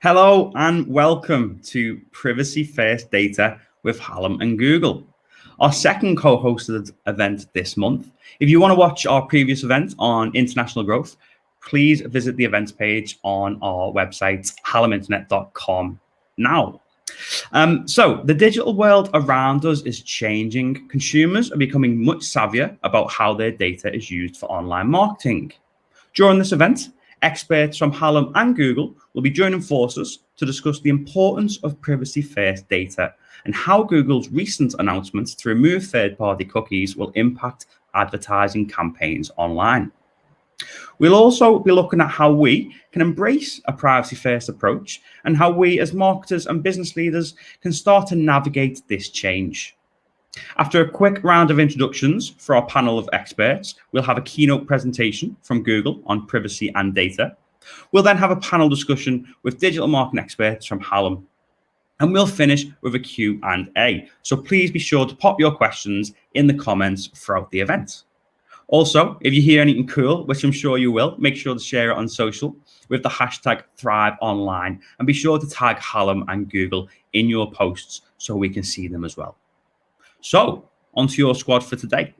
Hello and welcome to Privacy First Data with Hallam and Google, our second co-hosted event this month. If you want to watch our previous event on international growth, please visit the events page on our website, hallaminternet.com now. So the digital world around us is changing. Consumers are becoming much savvier about how their data is used for online marketing. During this event, experts from Hallam and Google will be joining forces to discuss the importance of privacy-first data and how Google's recent announcements to remove third-party cookies will impact advertising campaigns online. We'll also be looking at how we can embrace a privacy-first approach and how we as marketers and business leaders can start to navigate this change. After a quick round of introductions for our panel of experts, we'll have a keynote presentation from Google on privacy and data. We'll then have a panel discussion with digital marketing experts from Hallam. And we'll finish with a Q&A. So please be sure to pop your questions in the comments throughout the event. Also, if you hear anything cool, which I'm sure you will, make sure to share it on social with the hashtag ThriveOnline. And be sure to tag Hallam and Google in your posts so we can see them as well. So, onto your squad for today.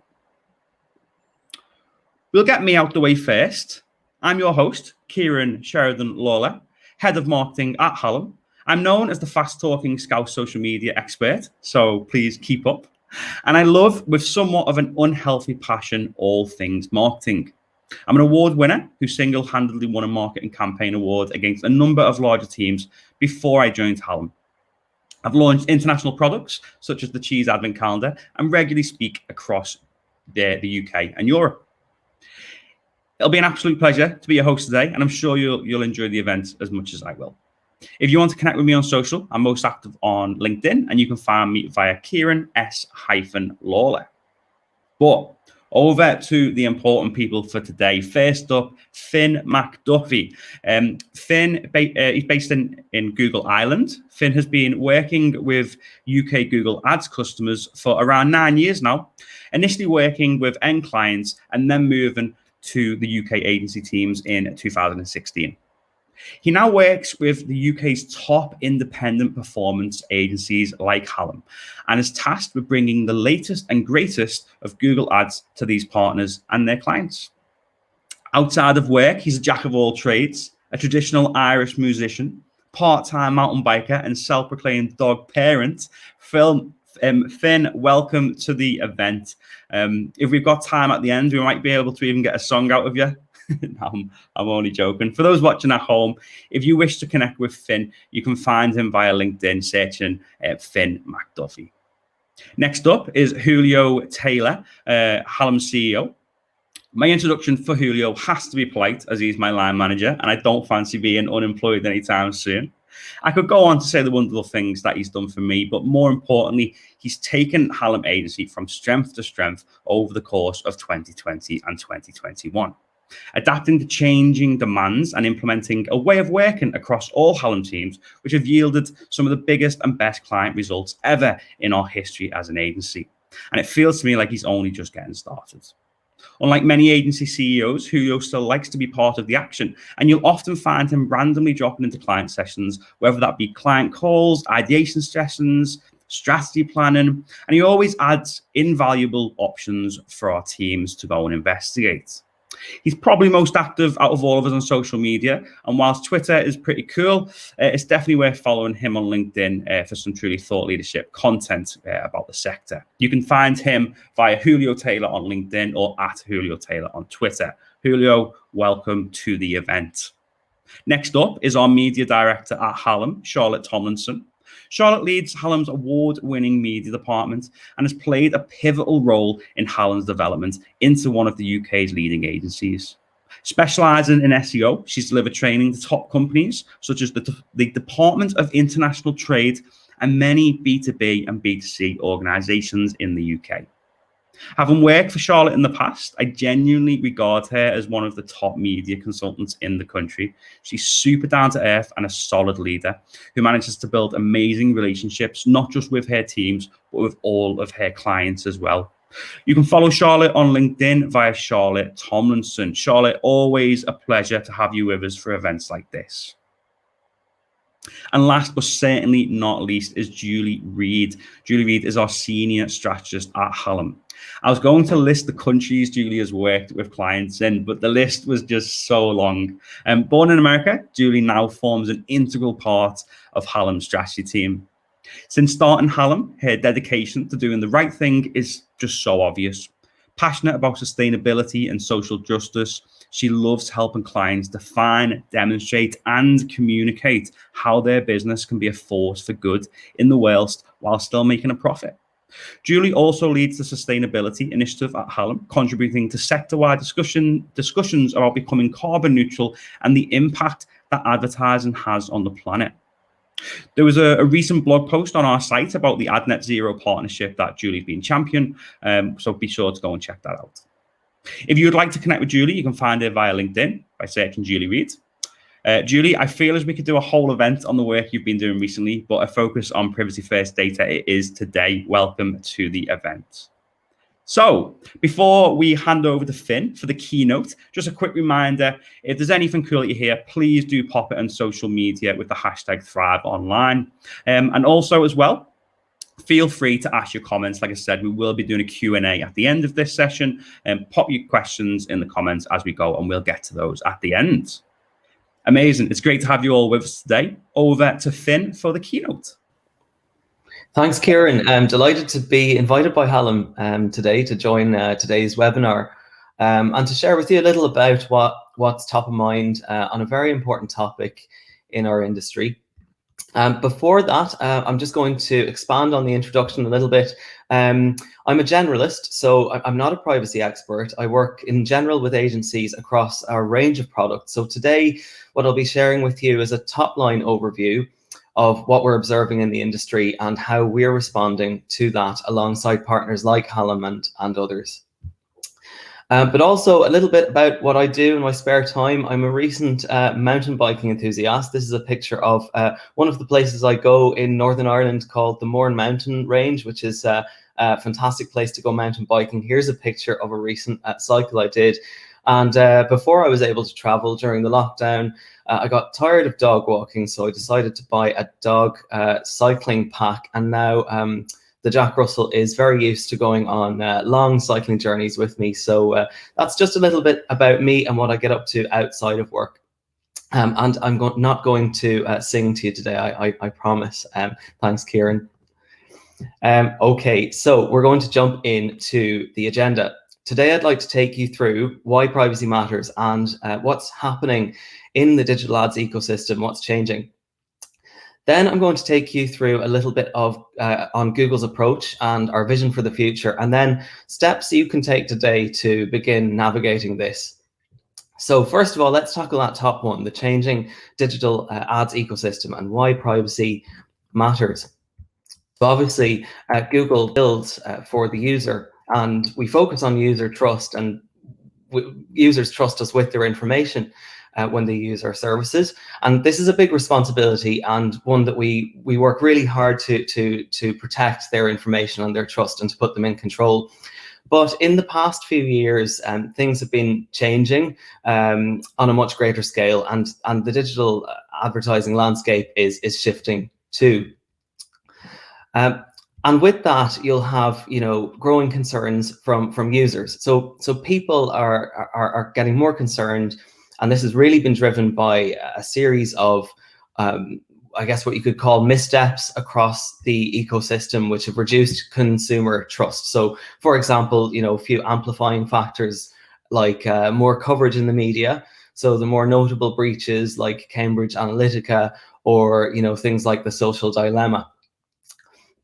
We'll get me out the way first. I'm your host, Kieran Sheridan Lawler, Head of Marketing at Hallam. I'm known as the fast-talking Scouse social media expert, so please keep up. And I love, with somewhat of an unhealthy passion, all things marketing. I'm an award winner who single-handedly won a marketing campaign award against a number of larger teams before I joined Hallam. I've launched international products such as the Cheese Advent Calendar and regularly speak across the UK and Europe. It'll be an absolute pleasure to be your host today, and I'm sure you'll enjoy the event as much as I will. If you want to connect with me on social, I'm most active on LinkedIn, and you can find me via Kieran S-Lawler. But over to the important people for today. First up, Finn McDuffie. Finn, he's based in Google Ireland. Finn has been working with UK Google Ads customers for around 9 years now, initially working with end clients and then moving to the UK agency teams in 2016. He now works with the UK's top independent performance agencies like Hallam and is tasked with bringing the latest and greatest of Google Ads to these partners and their clients. Outside of work, he's a jack of all trades, a traditional Irish musician, part-time mountain biker and self-proclaimed dog parent. Finn, welcome to the event. If we've got time at the end, we might be able to even get a song out of you. No, I'm only joking. For those watching at home, if you wish to connect with Finn, you can find him via LinkedIn, searching Finn McDuffie. Next up is Julio Taylor, Hallam's CEO. My introduction for Julio has to be polite, as he's my line manager, and I don't fancy being unemployed anytime soon. I could go on to say the wonderful things that he's done for me, but more importantly, he's taken Hallam Agency from strength to strength over the course of 2020 and 2021. Adapting to changing demands and implementing a way of working across all Hallam teams, which have yielded some of the biggest and best client results ever in our history as an agency. And it feels to me like he's only just getting started. Unlike many agency CEOs, Julio still likes to be part of the action, and you'll often find him randomly dropping into client sessions, whether that be client calls, ideation sessions, strategy planning, and he always adds invaluable options for our teams to go and investigate. He's probably most active out of all of us on social media, and whilst Twitter is pretty cool, it's definitely worth following him on LinkedIn for some truly thought leadership content about the sector. You can find him via Julio Taylor on LinkedIn or at Julio Taylor on Twitter. Julio, welcome to the event. Next up is our media director at Hallam, Charlotte Tomlinson. Charlotte leads Hallam's award-winning media department and has played a pivotal role in Hallam's development into one of the UK's leading agencies. Specialising in SEO, she's delivered training to top companies such as the Department of International Trade and many B2B and B2C organisations in the UK. Having worked for Charlotte in the past, I genuinely regard her as one of the top media consultants in the country. She's super down to earth and a solid leader who manages to build amazing relationships, not just with her teams, but with all of her clients as well. You can follow Charlotte on LinkedIn via Charlotte Tomlinson. Charlotte, always a pleasure to have you with us for events like this. And last but certainly not least is Julie Reid. Julie Reid is our senior strategist at Hallam. I was going to list the countries Julie has worked with clients in, but the list was just so long. Born in America, Julie now forms an integral part of Hallam's strategy team. Since starting Hallam, her dedication to doing the right thing is just so obvious. Passionate about sustainability and social justice, she loves helping clients define, demonstrate, and communicate how their business can be a force for good in the world while still making a profit. Julie also leads the sustainability initiative at Hallam, contributing to sector-wide discussions about becoming carbon neutral and the impact that advertising has on the planet. There was a recent blog post on our site about the AdNet Zero partnership that Julie's been champion, so be sure to go and check that out. If you would like to connect with Julie, you can find her via LinkedIn by searching Julie Reid. Julie, I feel as we could do a whole event on the work you've been doing recently, but a focus on privacy first data it is today. Welcome to the event. So before we hand over to Finn for the keynote, just a quick reminder, if there's anything cool that you hear, please do pop it on social media with the hashtag #ThriveOnline. And also as well, feel free to ask your comments. Like I said, we will be doing a Q&A at the end of this session, and pop your questions in the comments as we go, and we'll get to those at the end. Amazing. It's great to have you all with us today. Over to Finn for the keynote. Thanks, Kieran. I'm delighted to be invited by Hallam today to join today's webinar and to share with you a little about what's top of mind on a very important topic in our industry. Before that, I'm just going to expand on the introduction a little bit. I'm a generalist, so I'm not a privacy expert. I work in general with agencies across a range of products. So today, what I'll be sharing with you is a top-line overview of what we're observing in the industry and how we're responding to that alongside partners like Hallam and others. But also a little bit about what I do in my spare time. I'm a recent mountain biking enthusiast. This is a picture of one of the places I go in Northern Ireland called the Mourne Mountain Range, which is a fantastic place to go mountain biking. Here's a picture of a recent cycle I did. And before I was able to travel during the lockdown, I got tired of dog walking, so I decided to buy a dog cycling pack. And now the Jack Russell is very used to going on long cycling journeys with me. So that's just a little bit about me and what I get up to outside of work. And I'm not going to sing to you today, I promise. Thanks, Kieran. Okay, so we're going to jump into the agenda. Today, I'd like to take you through why privacy matters and what's happening in the digital ads ecosystem, what's changing. Then I'm going to take you through a little bit of on Google's approach and our vision for the future, and then steps you can take today to begin navigating this. So first of all, let's tackle that top one, the changing digital ads ecosystem and why privacy matters. So obviously, Google builds for the user, and we focus on user trust, and users trust us with their information when they use our services. And this is a big responsibility and one that we work really hard to protect their information and their trust and to put them in control. But in the past few years, things have been changing on a much greater scale, and the digital advertising landscape is shifting too. And with that, you'll have, growing concerns from users. So people are getting more concerned, and this has really been driven by a series of, I guess, what you could call missteps across the ecosystem, which have reduced consumer trust. So, for example, a few amplifying factors like more coverage in the media. So the more notable breaches like Cambridge Analytica, or things like the Social Dilemma.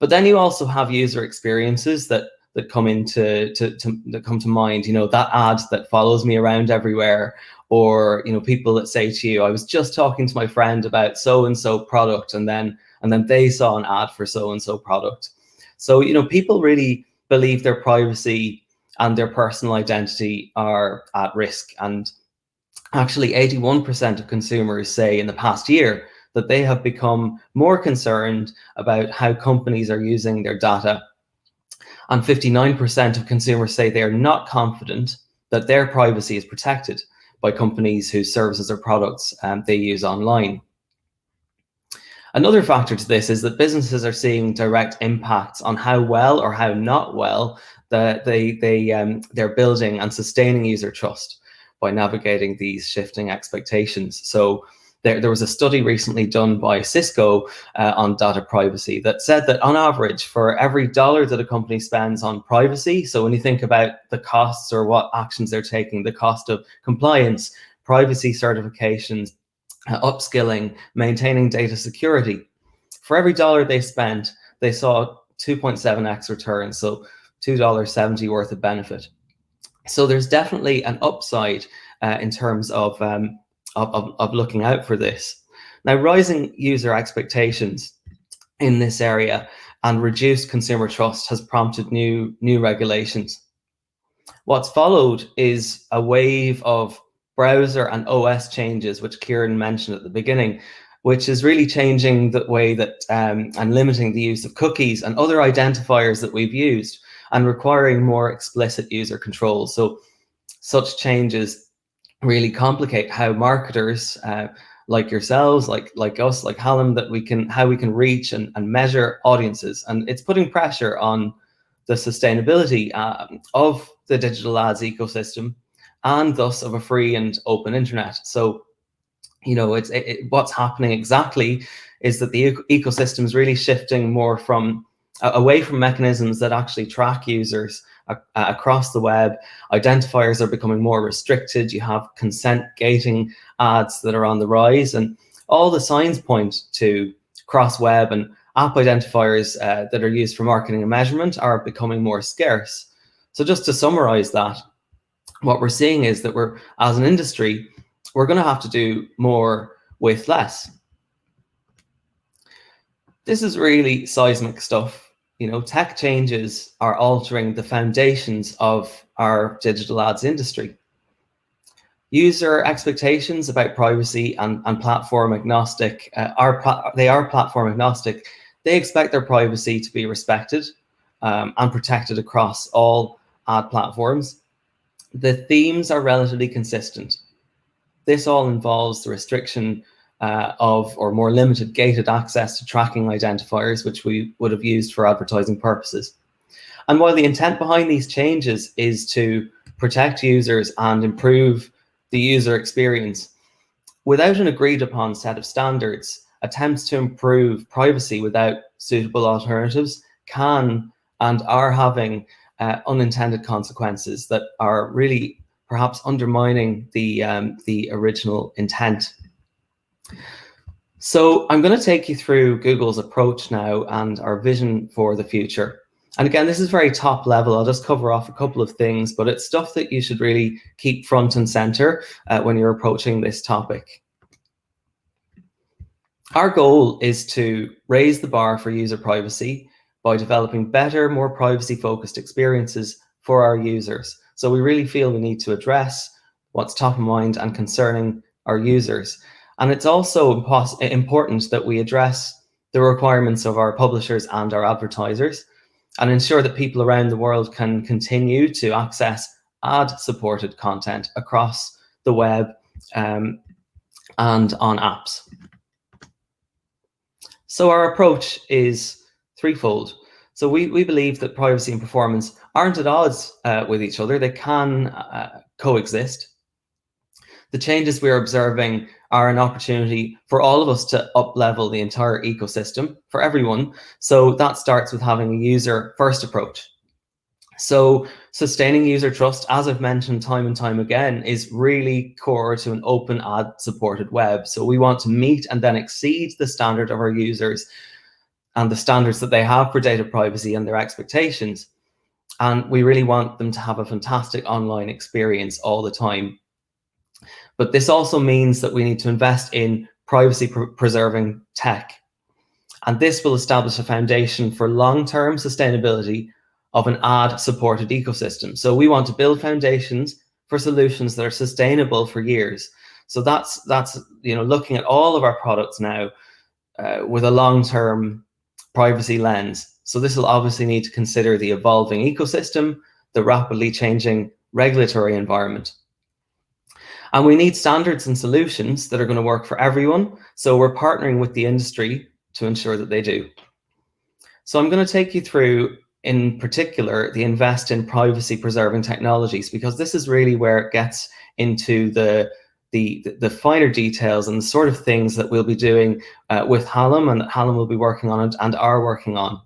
But then you also have user experiences that come that come to mind. That ad that follows me around everywhere, or people that say to you, "I was just talking to my friend about so and so product," and then they saw an ad for so and so product. So people really believe their privacy and their personal identity are at risk. And actually, 81% of consumers say in the past year that they have become more concerned about how companies are using their data. And 59% of consumers say they are not confident that their privacy is protected by companies whose services or products they use online. Another factor to this is that businesses are seeing direct impacts on how well or how not well they're building and sustaining user trust by navigating these shifting expectations. So there was a study recently done by Cisco on data privacy that said that on average, for every dollar that a company spends on privacy, so when you think about the costs or what actions they're taking, the cost of compliance, privacy certifications, upskilling, maintaining data security, for every dollar they spent, they saw 2.7x return, so $2.70 worth of benefit. So there's definitely an upside in terms of looking out for this. Now, rising user expectations in this area and reduced consumer trust has prompted new regulations. What's followed is a wave of browser and OS changes, which Kieran mentioned at the beginning, which is really changing the way that and limiting the use of cookies and other identifiers that we've used and requiring more explicit user control. So such changes really complicate how marketers like yourselves, like us, like Hallam, how we can reach and measure audiences. And it's putting pressure on the sustainability of the digital ads ecosystem and thus of a free and open internet. So, you know, what's happening exactly is that the ecosystem is really shifting more from away from mechanisms that actually track users across the web. Identifiers are becoming more restricted. You have consent gating ads that are on the rise, and all the signs point to cross-web and app identifiers that are used for marketing and measurement are becoming more scarce. So just to summarize that, what we're seeing is that as an industry, we're going to have to do more with less. This is really seismic stuff. You know, tech changes are altering the foundations of our digital ads industry. User expectations about privacy and platform agnostic they are platform agnostic. They expect their privacy to be respected and protected across all ad platforms. The themes are relatively consistent. This all involves the restriction of or more limited gated access to tracking identifiers, which we would have used for advertising purposes. And while the intent behind these changes is to protect users and improve the user experience, without an agreed upon set of standards, attempts to improve privacy without suitable alternatives can and are having unintended consequences that are really perhaps undermining the original intent. So I'm going to take you through Google's approach now and our vision for the future. And again, this is very top level. I'll just cover off a couple of things, but it's stuff that you should really keep front and center when you're approaching this topic. Our goal is to raise the bar for user privacy by developing better, more privacy-focused experiences for our users. So we really feel we need to address what's top of mind and concerning our users. And it's also important that we address the requirements of our publishers and our advertisers and ensure that people around the world can continue to access ad-supported content across the web and on apps. So our approach is threefold. So we believe that privacy and performance aren't at odds with each other. They can coexist. The changes we're observing are an opportunity for all of us to up-level the entire ecosystem for everyone. So that starts with having a user-first approach. So sustaining user trust, as I've mentioned time and time again, is really core to an open ad-supported web. So we want to meet and then exceed the standard of our users and the standards that they have for data privacy and their expectations. And we really want them to have a fantastic online experience all the time. But this also means that we need to invest in privacy-preserving tech. And this will establish a foundation for long-term sustainability of an ad-supported ecosystem. So we want to build foundations for solutions that are sustainable for years. So that's looking at all of our products now with a long-term privacy lens. So this will obviously need to consider the evolving ecosystem, the rapidly changing regulatory environment. And we need standards and solutions that are going to work for everyone. So we're partnering with the industry to ensure that they do. So I'm going to take you through, in particular, the invest in privacy preserving technologies, because this is really where it gets into the finer details and the sort of things that we'll be doing with Hallam, and that Hallam will be working on and are working on.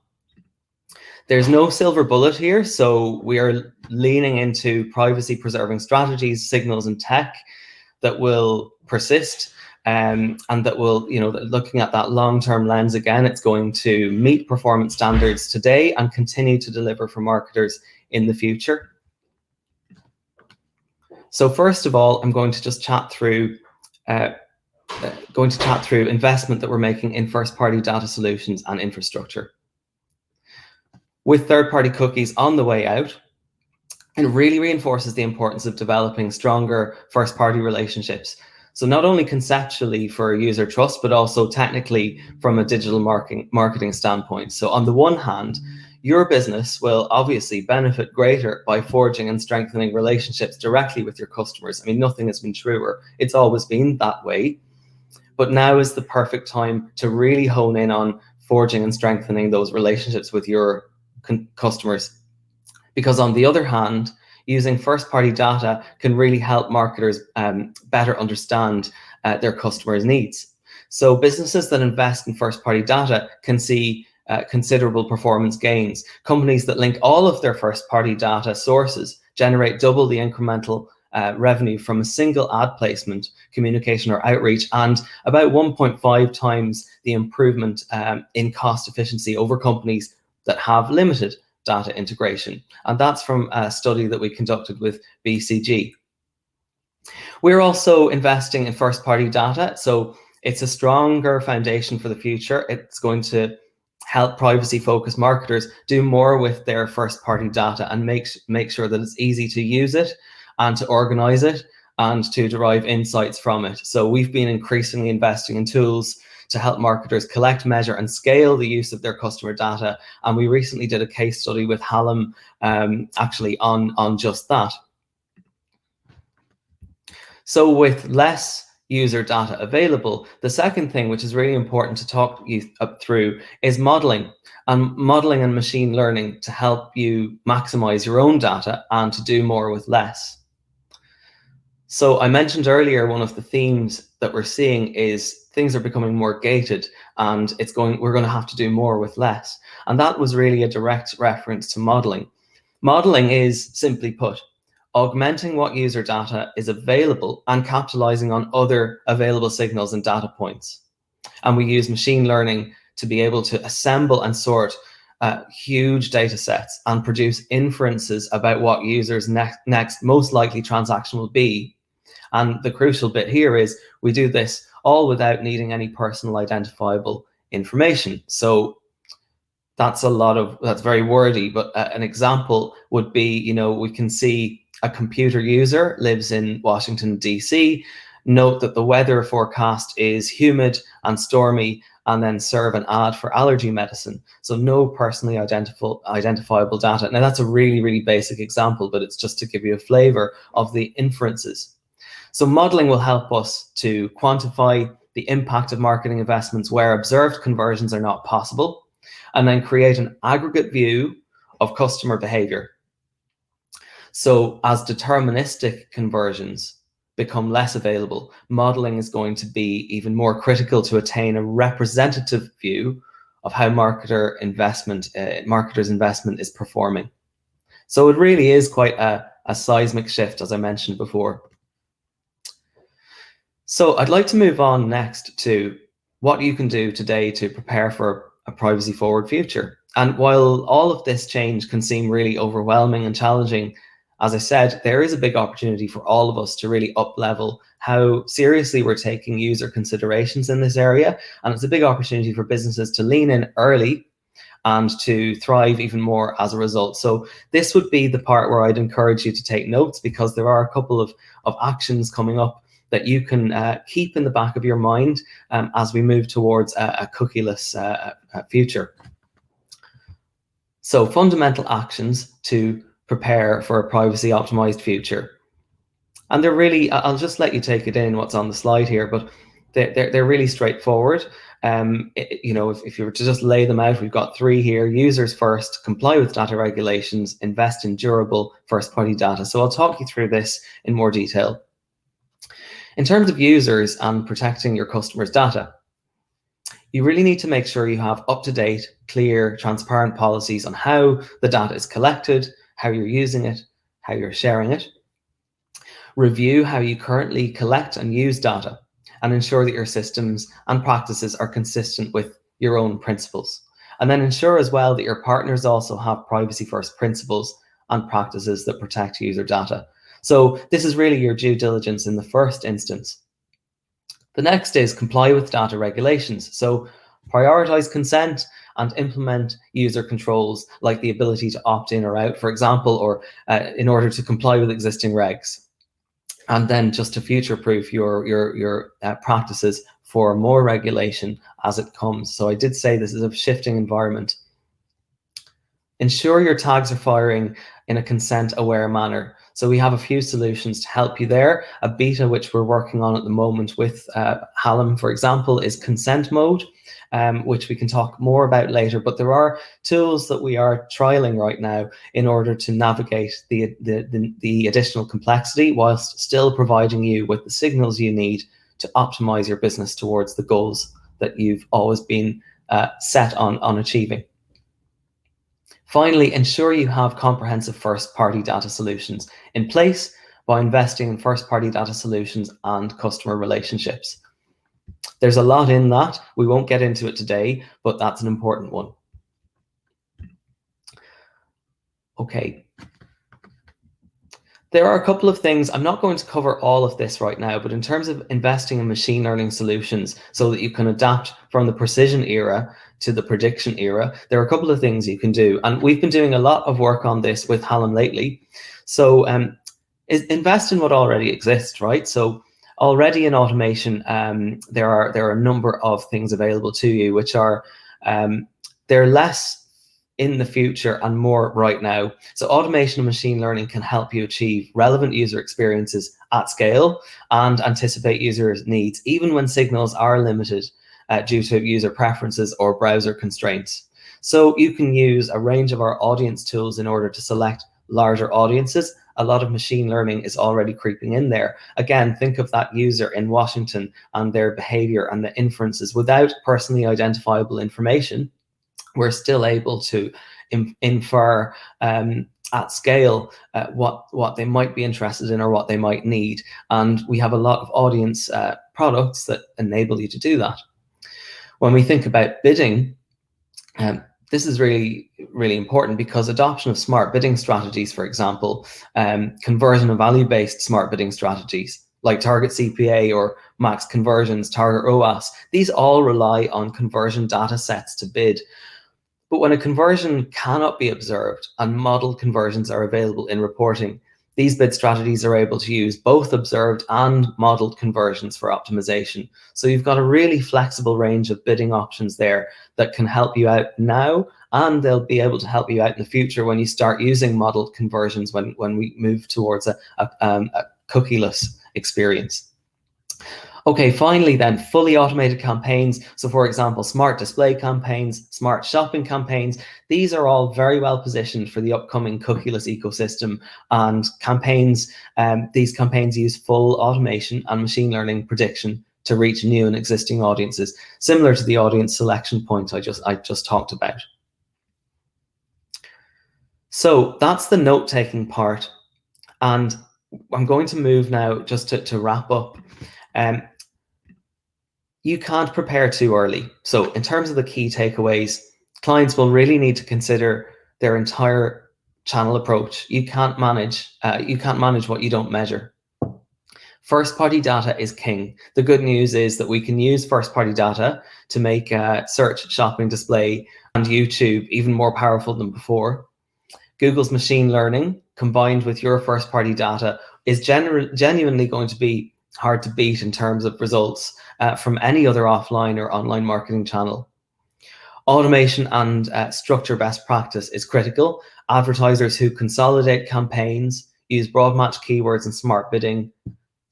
There's no silver bullet here, so we are leaning into privacy preserving strategies, signals and tech that will persist, and that will, looking at that long-term lens again, it's going to meet performance standards today and continue to deliver for marketers in the future. So first of all, I'm going to just chat through investment that we're making in first-party data solutions and infrastructure. With third-party cookies on the way out, it really reinforces the importance of developing stronger first-party relationships. So not only conceptually for user trust, but also technically from a digital marketing standpoint. So on the one hand, your business will obviously benefit greater by forging and strengthening relationships directly with your customers. I mean, nothing has been truer. It's always been that way. But now is the perfect time to really hone in on forging and strengthening those relationships with your customers. Because on the other hand, using first-party data can really help marketers better understand their customers' needs. So businesses that invest in first-party data can see considerable performance gains. Companies that link all of their first-party data sources generate double the incremental revenue from a single ad placement, communication or outreach, and about 1.5 times the improvement in cost efficiency over companies that have limited data integration. And that's from a study that we conducted with BCG. We're also investing in first-party data. So it's a stronger foundation for the future. It's going to help privacy-focused marketers do more with their first-party data and make sure that it's easy to use it and to organize it and to derive insights from it. So we've been increasingly investing in tools to help marketers collect, measure, and scale the use of their customer data. And we recently did a case study with Hallam actually on just that. So with less user data available, the second thing, which is really important to talk you through, is modeling. And modeling and machine learning to help you maximize your own data and to do more with less. So I mentioned earlier, one of the themes that we're seeing is things are becoming more gated, and we're going to have to do more with less. And that was really a direct reference to modeling. Modeling is, simply put, augmenting what user data is available and capitalizing on other available signals and data points. And we use machine learning to be able to assemble and sort huge data sets and produce inferences about what users' next most likely transaction will be. And the crucial bit here is we do this all without needing any personal identifiable information. So that's very wordy, but an example would be, we can see a computer user lives in Washington, DC, note that the weather forecast is humid and stormy, and then serve an ad for allergy medicine. So no personally identifiable data. Now that's a really, really basic example, but it's just to give you a flavor of the inferences. So modeling will help us to quantify the impact of marketing investments where observed conversions are not possible, and then create an aggregate view of customer behavior. So as deterministic conversions become less available, modeling is going to be even more critical to attain a representative view of how marketers' investment is performing. So it really is quite a seismic shift, as I mentioned before. So I'd like to move on next to what you can do today to prepare for a privacy forward future. And while all of this change can seem really overwhelming and challenging, as I said, there is a big opportunity for all of us to really up-level how seriously we're taking user considerations in this area. And it's a big opportunity for businesses to lean in early and to thrive even more as a result. So this would be the part where I'd encourage you to take notes, because there are a couple of actions coming up that you can keep in the back of your mind as we move towards a cookieless future. So fundamental actions to prepare for a privacy optimized future. And they're really, I'll just let you take it in what's on the slide here, but they're really straightforward. If you were to just lay them out, we've got 3 here: users first, comply with data regulations, invest in durable first-party data. So I'll talk you through this in more detail. In terms of users and protecting your customers' data, you really need to make sure you have up-to-date, clear, transparent policies on how the data is collected, how you're using it, how you're sharing it. Review how you currently collect and use data, and ensure that your systems and practices are consistent with your own principles. And then ensure as well that your partners also have privacy-first principles and practices that protect user data. So this is really your due diligence in the first instance. The next is comply with data regulations. So prioritize consent and implement user controls, like the ability to opt in or out, for example, or in order to comply with existing regs. And then just to future-proof your practices for more regulation as it comes. So I did say this is a shifting environment. Ensure your tags are firing in a consent-aware manner. So we have a few solutions to help you there. A beta which we're working on at the moment with Hallam, for example, is consent mode, which we can talk more about later. But there are tools that we are trialing right now in order to navigate the additional complexity whilst still providing you with the signals you need to optimize your business towards the goals that you've always been set on achieving. Finally, ensure you have comprehensive first-party data solutions in place by investing in first-party data solutions and customer relationships. There's a lot in that. We won't get into it today, but that's an important one. Okay. There are a couple of things. I'm not going to cover all of this right now, but in terms of investing in machine learning solutions so that you can adapt from the precision era to the prediction era, there are a couple of things you can do. And we've been doing a lot of work on this with Hallam lately. So invest in what already exists, right? So already in automation, there are a number of things available to you, which are, they're less in the future and more right now. So automation and machine learning can help you achieve relevant user experiences at scale and anticipate users' needs, even when signals are limited due to user preferences or browser constraints. So you can use a range of our audience tools in order to select larger audiences. A lot of machine learning is already creeping in there. Again, think of that user in Washington and their behavior and the inferences. Without personally identifiable information, we're still able to infer at scale what they might be interested in or what they might need. And we have a lot of audience products that enable you to do that. When we think about bidding, this is really, really important because adoption of smart bidding strategies, for example, conversion and value-based smart bidding strategies like target CPA or max conversions, target ROAS, these all rely on conversion data sets to bid. But when a conversion cannot be observed and modeled conversions are available in reporting, these bid strategies are able to use both observed and modeled conversions for optimization. So you've got a really flexible range of bidding options there that can help you out now, and they'll be able to help you out in the future when you start using modeled conversions when we move towards a cookieless experience. Okay, finally then, fully automated campaigns. So for example, smart display campaigns, smart shopping campaigns, these are all very well positioned for the upcoming cookieless ecosystem. And campaigns, these campaigns use full automation and machine learning prediction to reach new and existing audiences, similar to the audience selection point I just talked about. So that's the note-taking part. And I'm going to move now just to wrap up. You can't prepare too early. So in terms of the key takeaways, clients will really need to consider their entire channel approach. You can't manage what you don't measure. First-party data is king. The good news is that we can use first-party data to make search, shopping, display, and YouTube even more powerful than before. Google's machine learning combined with your first-party data is genuinely going to be hard to beat in terms of results from any other offline or online marketing channel. Automation and structure best practice is critical. Advertisers who consolidate campaigns, use broad match keywords and smart bidding,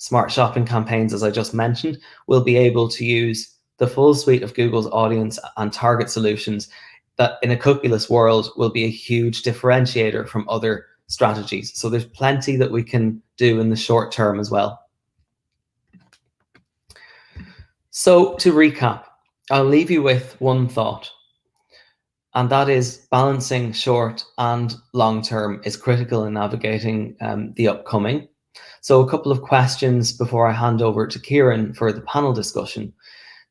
smart shopping campaigns, as I just mentioned, will be able to use the full suite of Google's audience and target solutions that in a cookieless world will be a huge differentiator from other strategies. So there's plenty that we can do in the short term as well. So to recap, I'll leave you with one thought, and that is balancing short and long term is critical in navigating the upcoming. So a couple of questions before I hand over to Kieran for the panel discussion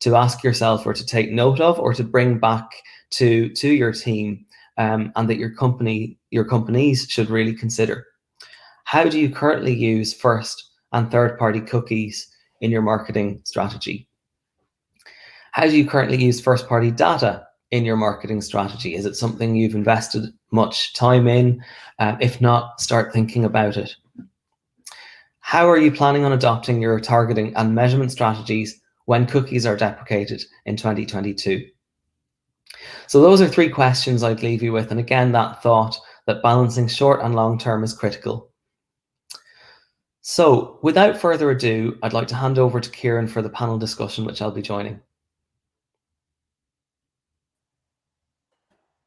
to ask yourself or to take note of or to bring back to your team, and that your companies should really consider. How do you currently use first and third-party cookies in your marketing strategy? How do you currently use first-party data in your marketing strategy? Is it something you've invested much time in? If not, start thinking about it. How are you planning on adopting your targeting and measurement strategies when cookies are deprecated in 2022? So those are 3 questions I'd leave you with. And again, that thought that balancing short and long term is critical. So without further ado, I'd like to hand over to Kieran for the panel discussion, which I'll be joining.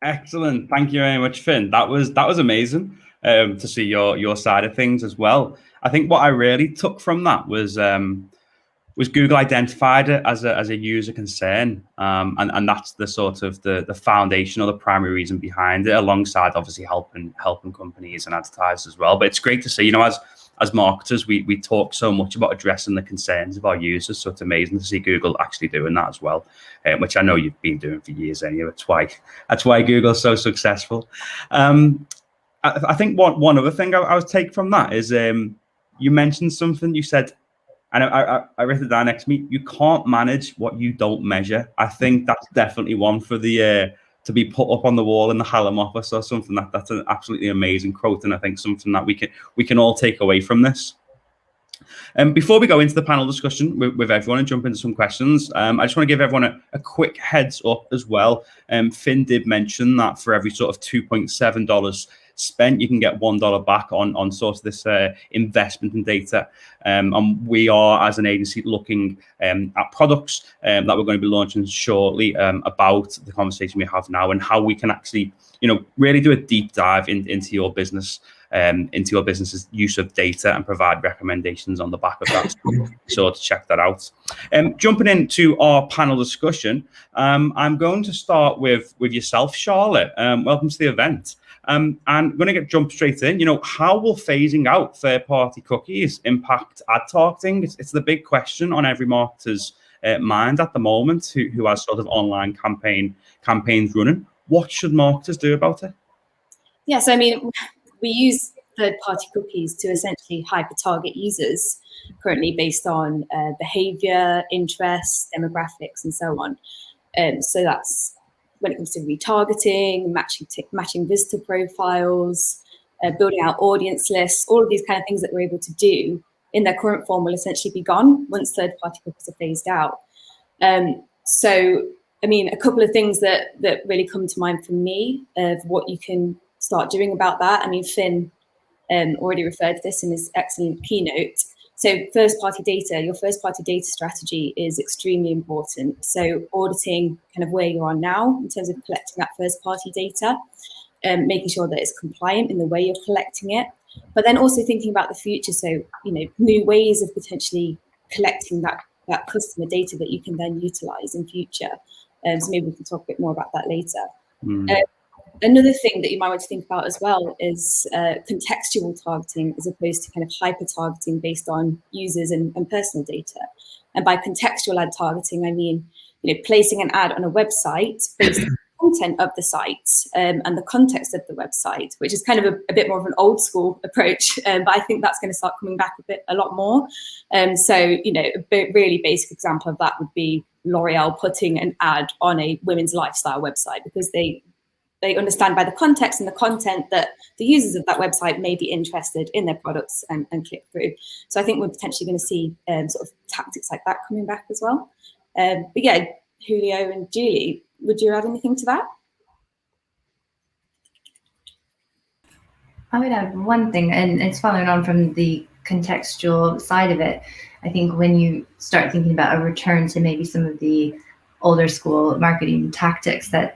Excellent. Thank you very much, Finn. That was amazing to see your side of things as well. I think what I really took from that was Google identified it as a user concern, and that's the sort of the foundation or the primary reason behind it, alongside obviously helping companies and advertisers as well. But it's great to see, as marketers, we talk so much about addressing the concerns of our users, so it's amazing to see Google actually doing that as well, which I know you've been doing for years anyway. That's why Google's so successful. I think one other thing I was take from that is you mentioned something. You said, and I wrote it down next to me, you can't manage what you don't measure. I think that's definitely one for the to be put up on the wall in the Hallam office or something. That's an absolutely amazing quote, and I think something that we can all take away from this. Before we go into the panel discussion with everyone and jump into some questions, I just want to give everyone a quick heads up as well. Finn did mention that for every sort of $2.7 spent, you can get $1 back on sort of this investment in data. And we are, as an agency, looking at products that we're going to be launching shortly about the conversation we have now and how we can actually, really do a deep dive into your business, into your business's use of data and provide recommendations on the back of that. So to check that out. Jumping into our panel discussion, I'm going to start with yourself, Charlotte. Welcome to the event. And I'm going to jump straight in. How will phasing out third-party cookies impact ad targeting? It's the big question on every marketer's mind at the moment who has sort of online campaigns running. What should marketers do about it? Yes, I mean, we use third-party cookies to essentially hyper-target users currently based on behavior, interests, demographics, and so on. So that's when it comes to retargeting, matching visitor profiles, building out audience lists, all of these kind of things that we're able to do in their current form will essentially be gone once third-party cookies are phased out. So, I mean, a couple of things that really come to mind for me of what you can start doing about that. I mean, Finn already referred to this in his excellent keynote. So your first-party data strategy is extremely important. So auditing kind of where you are now in terms of collecting that first-party data, making sure that it's compliant in the way you're collecting it, but then also thinking about the future. So, new ways of potentially collecting that customer data that you can then utilize in future. So maybe we can talk a bit more about that later. Another thing that you might want to think about as well is contextual targeting as opposed to kind of hyper targeting based on users and personal data. And by contextual ad targeting, I mean, placing an ad on a website based on the content of the site and the context of the website, which is kind of a bit more of an old school approach. But I think that's going to start coming back a lot more. So, a really basic example of that would be L'Oreal putting an ad on a women's lifestyle website because they understand by the context and the content that the users of that website may be interested in their products and click through. So I think we're potentially going to see sort of tactics like that coming back as well. But yeah, Julio and Julie, would you add anything to that? I would add one thing, and it's following on from the contextual side of it. I think when you start thinking about a return to maybe some of the older school marketing tactics that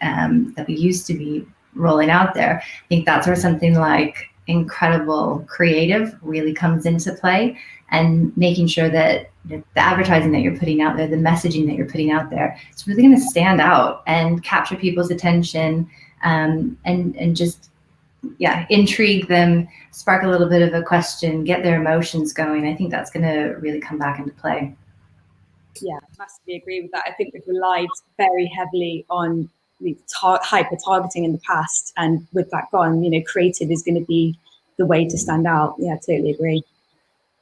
we used to be rolling out there, I think that's where something like incredible creative really comes into play, and making sure that the advertising that you're putting out there, the messaging that you're putting out there, it's really going to stand out and capture people's attention, and just intrigue them, spark a little bit of a question, get their emotions going. I think that's going to really come back into play. Yeah, massively agree with that. I think we've relied very heavily on the hyper targeting in the past, and with that gone, creative is going to be the way to stand out. Yeah, totally agree.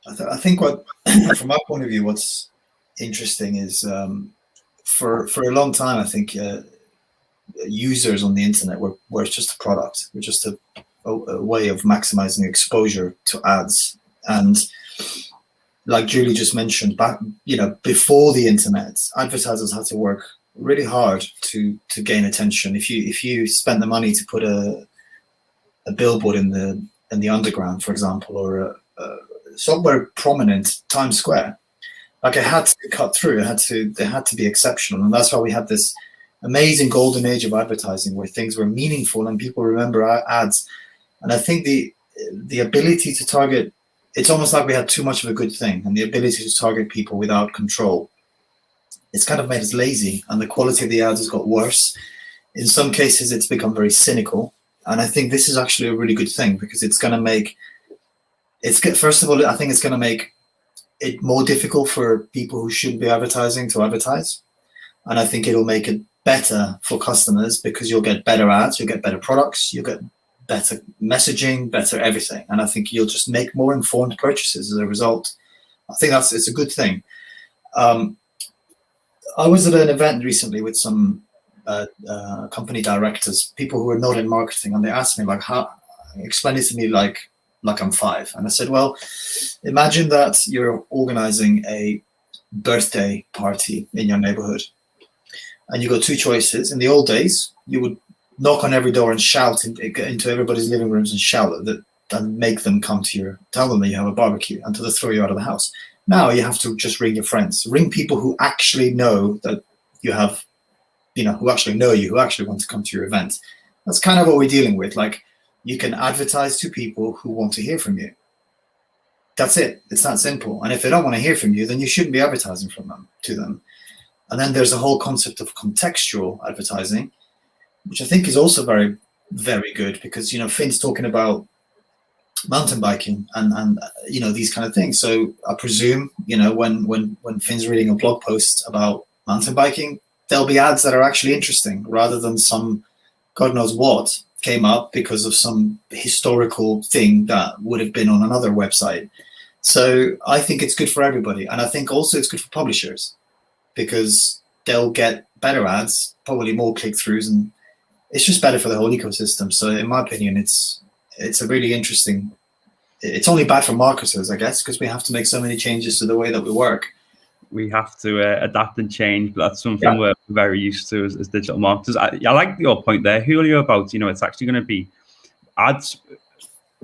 I think what, from my point of view, what's interesting is for a long time, I think users on the internet were just a product. We're just a way of maximizing exposure to ads. And like Julie just mentioned, back before the internet, advertisers had to work really hard to gain attention. If you spent the money to put a billboard in the underground, for example, or somewhere prominent, Times Square, like, it had to cut through. They had to be exceptional, and that's why we had this amazing golden age of advertising where things were meaningful and people remember ads. And I think the ability to target, it's almost like we had too much of a good thing, and the ability to target people without control, it's kind of made us lazy, and the quality of the ads has got worse. In some cases, it's become very cynical, and I think this is actually a really good thing, because it's going to make, first of all, I think it's going to make it more difficult for people who shouldn't be advertising to advertise, and I think it'll make it better for customers, because you'll get better ads, you'll get better products, you'll get better messaging, better everything, and I think you'll just make more informed purchases as a result. I think it's a good thing. I was at an event recently with some company directors, people who are not in marketing, and they asked me, like, explain it to me like I'm 5. And I said, well, imagine that you're organizing a birthday party in your neighborhood, and you got 2 choices. In the old days, you would knock on every door and shout into everybody's living rooms and shout and make them come to tell them that you have a barbecue until they throw you out of the house. Now you have to just ring your friends, ring people who actually know that you have, who actually know you, who actually want to come to your event. That's kind of what we're dealing with. Like, you can advertise to people who want to hear from you. That's it. It's that simple. And if they don't want to hear from you, then you shouldn't be advertising to them. And then there's a whole concept of contextual advertising, which I think is also very, very good, because, Finn's talking about mountain biking and these kind of things. So I presume, when Finn's reading a blog post about mountain biking, there'll be ads that are actually interesting, rather than some God knows what came up because of some historical thing that would have been on another website. So I think it's good for everybody. And I think also it's good for publishers, because they'll get better ads, probably more click-throughs, and it's just better for the whole ecosystem. So in my opinion, it's a really interesting, it's only bad for marketers, I guess, because we have to make so many changes to the way that we work. We have to adapt and change, but that's something we're very used to as digital marketers. I like your point there, Julio, about, it's actually going to be ads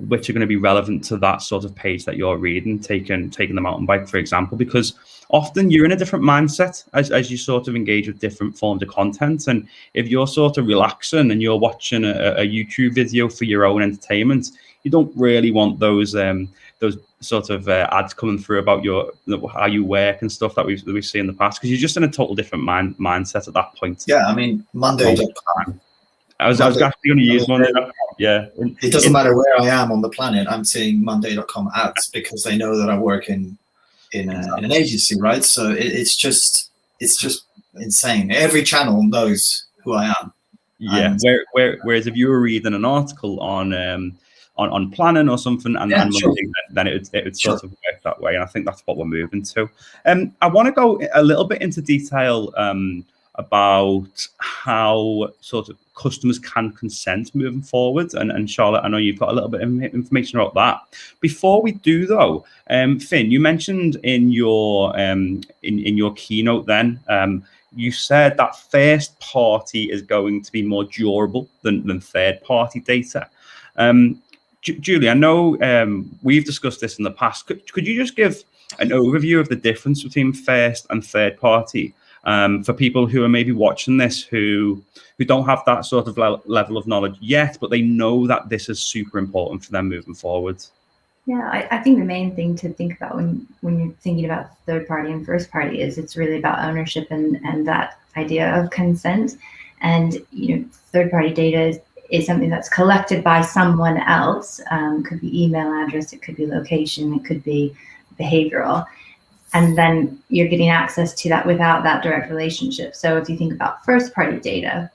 which are going to be relevant to that sort of page that you're reading, taking the mountain bike, for example, because often you're in a different mindset as you sort of engage with different forms of content. And if you're sort of relaxing and you're watching a YouTube video for your own entertainment, you don't really want those sort of ads coming through about how you work and stuff that we've seen in the past, because you're just in a total different mindset at that point. Yeah, I mean, Monday.com. I was actually going to use Monday.com. Yeah. It doesn't matter where I am on the planet, I'm seeing Monday.com ads, because they know that I work in an agency, right? So it's just insane. Every channel knows who I am. Yeah. Whereas if you were reading an article on planning or something, and then it would sort of work that way. And I think that's what we're moving to. I want to go a little bit into detail about how sort of customers can consent moving forward. And Charlotte, I know you've got a little bit of information about that. Before we do, though, Finn, you mentioned in your keynote then, you said that first party is going to be more durable than third party data. Julie, I know we've discussed this in the past. Could you just give an overview of the difference between first and third party for people who are maybe watching this who don't have that sort of level of knowledge yet, but they know that this is super important for them moving forward? Yeah, I think the main thing to think about when you're thinking about third party and first party is it's really about ownership and that idea of consent. And third party data is something that's collected by someone else. Could be email address, it could be location, it could be behavioral. And then you're getting access to that without that direct relationship. So if you think about first party data,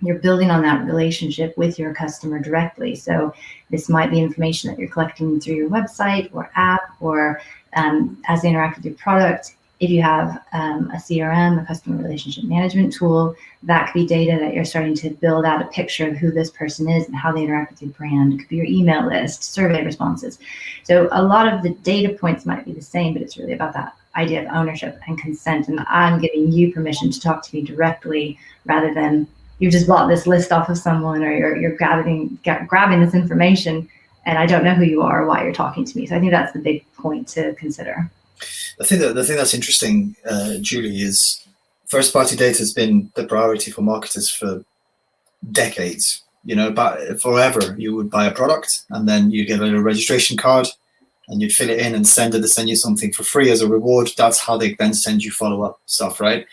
you're building on that relationship with your customer directly. So this might be information that you're collecting through your website or app or as they interact with your product. If you have a CRM, a customer relationship management tool, that could be data that you're starting to build out a picture of who this person is and how they interact with your brand. It could be your email list, survey responses. So a lot of the data points might be the same, but it's really about that idea of ownership and consent. And I'm giving you permission to talk to me directly rather than you just bought this list off of someone or you're grabbing this information and I don't know who you are or why you're talking to me. So I think that's the big point to consider. The thing that's interesting, Julie, is first-party data has been the priority for marketers for decades. But forever, you would buy a product and then you get a little registration card and you'd fill it in and send it to send you something for free as a reward. That's how they then send you follow-up stuff, right?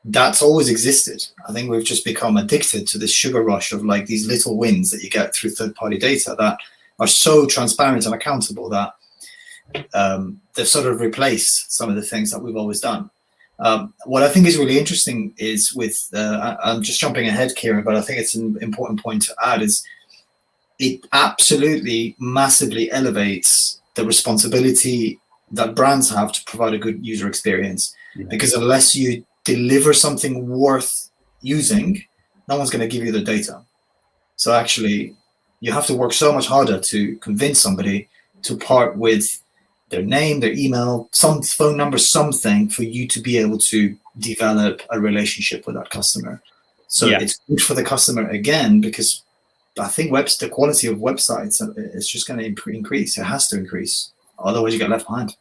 That's always existed. I think we've just become addicted to this sugar rush of like these little wins that you get through third-party data that are so transparent and accountable that they've sort of replaced some of the things that we've always done. What I think is really interesting is I'm just jumping ahead, Kieran, but I think it's an important point to add is it absolutely massively elevates the responsibility that brands have to provide a good user experience. Yeah. Because unless you deliver something worth using, no one's going to give you the data. So actually, you have to work so much harder to convince somebody to part with their name, their email, some phone number, something for you to be able to develop a relationship with that customer. So It's good for the customer again, because I think the quality of websites is just going to increase. It has to increase. Otherwise, you get left behind.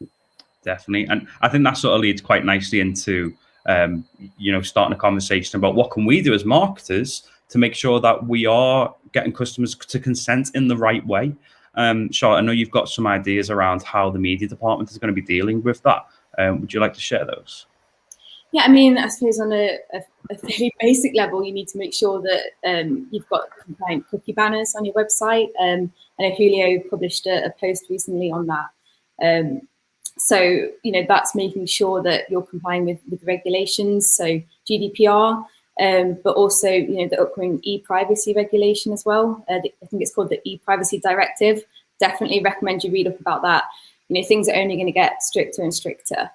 Definitely. And I think that sort of leads quite nicely into, starting a conversation about what can we do as marketers to make sure that we are getting customers to consent in the right way. Charlotte, I know you've got some ideas around how the media department is going to be dealing with that. Would you like to share those? Yeah, I mean, I suppose on a fairly basic level, you need to make sure that you've got compliant cookie banners on your website. I know Julio published a post recently on that. So, that's making sure that you're complying with regulations, so GDPR, but also, the upcoming e-privacy regulation as well. I think it's called the e-privacy directive. Definitely recommend you read up about that. Things are only going to get stricter and stricter.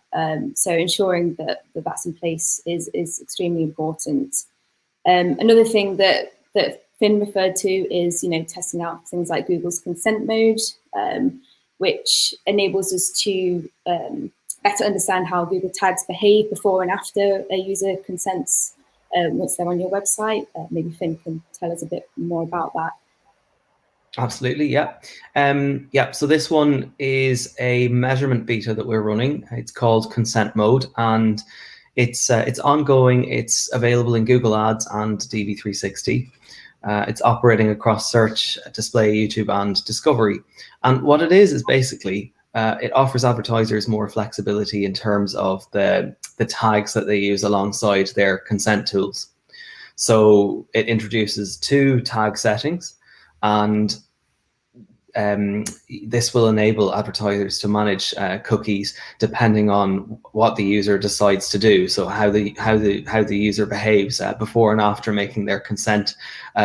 So ensuring that that's in place is extremely important. Another thing that Finn referred to is, testing out things like Google's consent mode, which enables us to better understand how Google tags behave before and after a user consents once they're on your website. Maybe Finn can tell us a bit more about that. Absolutely, yeah. So this one is a measurement beta that we're running. It's called Consent Mode, and it's ongoing. It's available in Google Ads and DV360. It's operating across search, display, YouTube, and discovery. And what it is basically it offers advertisers more flexibility in terms of the tags that they use alongside their consent tools. So it introduces 2 tag settings, and this will enable advertisers to manage cookies depending on what the user decides to do. So how the user behaves before and after making their consent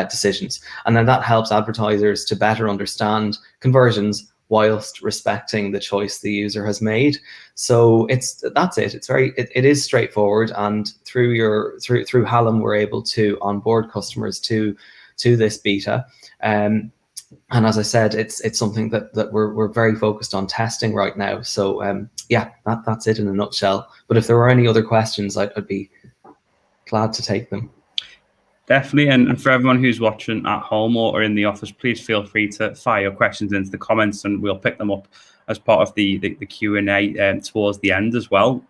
decisions, and then that helps advertisers to better understand conversions whilst respecting the choice the user has made. So that's it. It is straightforward, and through Hallam we're able to onboard customers to this beta. And as I said, it's something that we're very focused on testing right now. So that's it in a nutshell. But if there were any other questions, I'd be glad to take them. Definitely, and for everyone who's watching at home or in the office, please feel free to fire your questions into the comments, and we'll pick them up as part of the Q&A towards the end as well.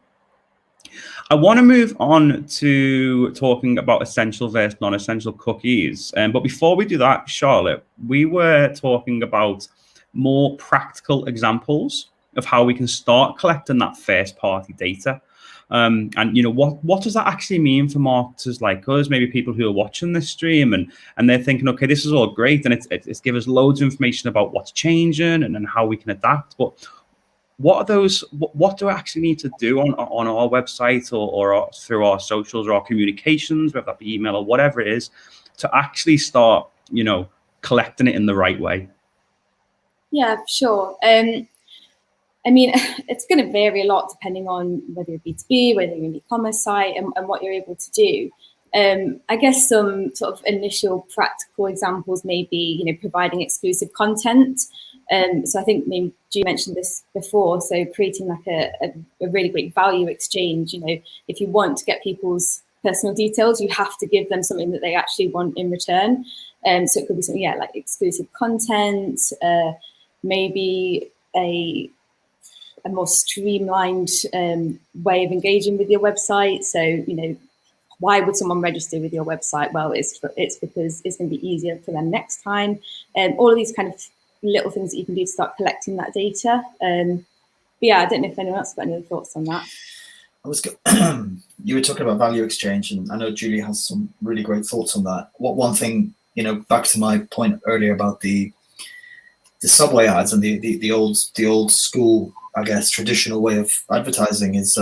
I want to move on to talking about essential versus non-essential cookies. But before we do that, Charlotte, we were talking about more practical examples of how we can start collecting that first-party data. And what does that actually mean for marketers like us, maybe people who are watching this stream and they're thinking, okay, this is all great, and it's give us loads of information about what's changing and how we can adapt, but what do I actually need to do on our website or through our socials or our communications, whether that be email or whatever it is, to actually start, collecting it in the right way? Yeah, sure. I mean, it's going to vary a lot depending on whether you're B2B, whether you're an e-commerce site, and what you're able to do. I guess some sort of initial practical examples may be, providing exclusive content. So I think maybe you mentioned this before. So creating like a really great value exchange. If you want to get people's personal details, you have to give them something that they actually want in return. So it could be something, like exclusive content, maybe a more streamlined way of engaging with your website. So, why would someone register with your website? Well, it's because it's going to be easier for them next time. All of these kind of little things that you can do to start collecting that data. But yeah, I don't know if anyone else got any other thoughts on that. You were talking about value exchange, and I know Julie has some really great thoughts on that. One thing, back to my point earlier about the subway ads and the old school, I guess, traditional way of advertising is,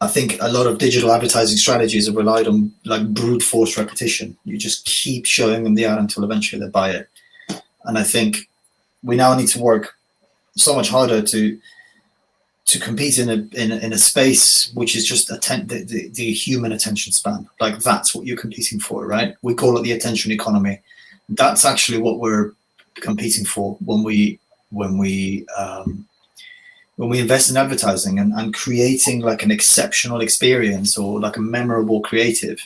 I think a lot of digital advertising strategies have relied on like brute force repetition. You just keep showing them the ad until eventually they buy it. And I think we now need to work so much harder to compete in a space which is just the human attention span. Like that's what you're competing for, right? We call it the attention economy. That's actually what we're competing for when we invest in advertising and creating like an exceptional experience or like a memorable creative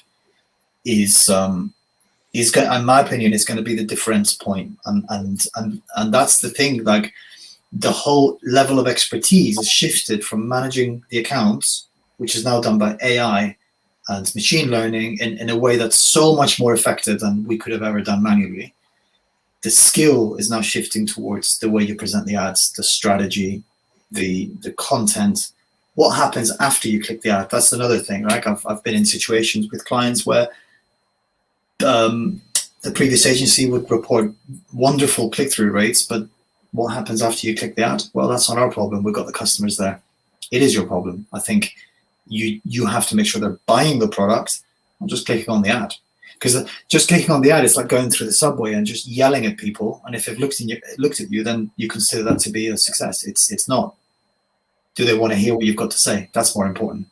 is in my opinion, is going to be the difference point. And that's the thing, like the whole level of expertise has shifted from managing the accounts, which is now done by AI and machine learning in a way that's so much more effective than we could have ever done manually. The skill is now shifting towards the way you present the ads, the strategy, the content, what happens after you click the ad. That's another thing, right? I've been in situations with clients where the previous agency would report wonderful click-through rates, but what happens after you click the ad? Well, that's not our problem. We've got the customers there. It is your problem. I think you have to make sure they're buying the product, not just clicking on the ad. Because just clicking on the ad, it's like going through the subway and just yelling at people. And if they've looked at you, then you consider that to be a success. It's not. Do they want to hear what you've got to say? That's more important.